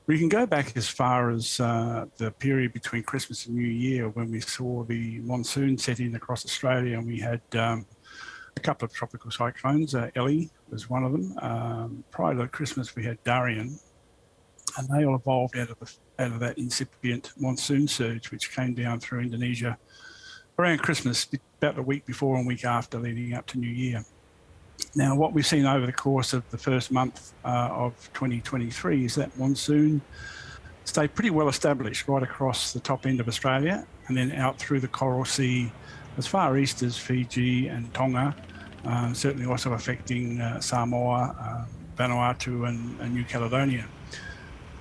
We can go back as far as the period between Christmas and New Year when we saw the monsoon set in across Australia, and we had a couple of tropical cyclones. Ellie was one of them. Prior to Christmas, we had Darian, and they all evolved out of that incipient monsoon surge, which came down through Indonesia around Christmas, about the week before and week after, leading up to New Year. Now, what we've seen over the course of the first month of 2023 is that monsoon stayed pretty well established right across the top end of Australia and then out through the Coral Sea as far east as Fiji and Tonga, certainly also affecting Samoa, Vanuatu and New Caledonia.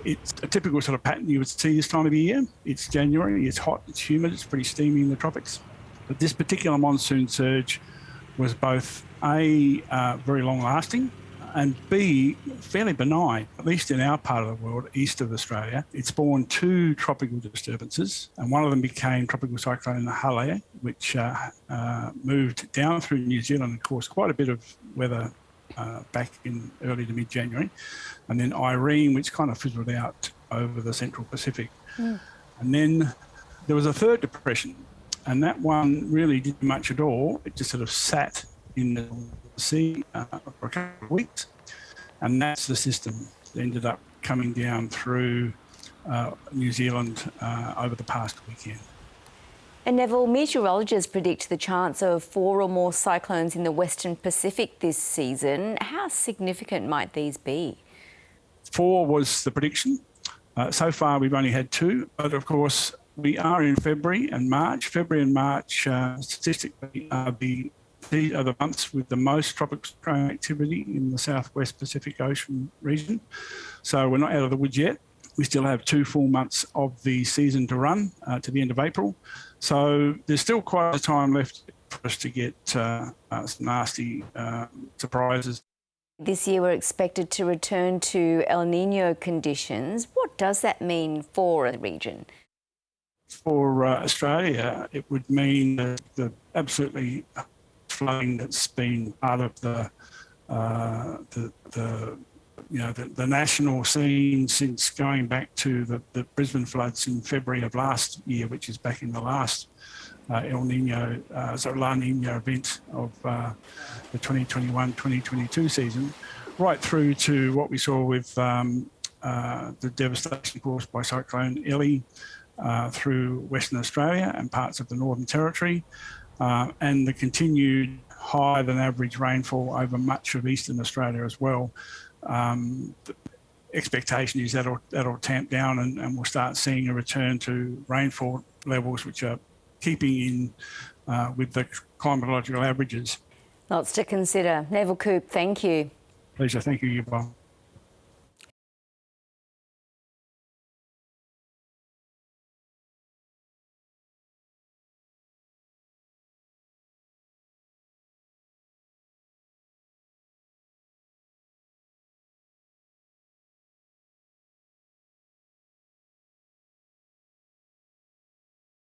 It's a typical sort of pattern you would see this time of the year. It's January, it's hot, it's humid, it's pretty steamy in the tropics. But this particular monsoon surge was both A, very long lasting, and B, fairly benign, at least in our part of the world, east of Australia. It spawned two tropical disturbances, and one of them became Tropical Cyclone Hale, which moved down through New Zealand and caused quite a bit of weather back in early to mid-January. And then Irene, which kind of fizzled out over the Central Pacific. And then there was a third depression, and that one really didn't do much at all. It just sort of sat in the sea for a couple of weeks, and that's the system that ended up coming down through New Zealand over the past weekend. And Neville, meteorologists predict the chance of 4 or more cyclones in the Western Pacific this season. How significant might these be? 4 was the prediction. So far, we've only had 2, but of course, we are in February and March. February and March, statistically, are the months with the most tropical cyclone activity in the Southwest Pacific Ocean region. So we're not out of the woods yet. We still have 2 full months of the season to run to the end of April. So there's still quite a time left for us to get some nasty surprises. This year we're expected to return to El Nino conditions. What does that mean for the region? For Australia, it would mean that the absolutely flooding that's been part of the national scene since going back to the Brisbane floods in February of last year, which is back in the last La Nina event of the 2021-2022 season, right through to what we saw with the devastation caused by Cyclone Ellie through Western Australia and parts of the Northern Territory, and the continued higher than average rainfall over much of Eastern Australia as well. The expectation is that'll tamp down and we'll start seeing a return to rainfall levels which are keeping in with the climatological averages. Lots to consider. Neville Koop, thank you. Pleasure. Thank you, Yvonne.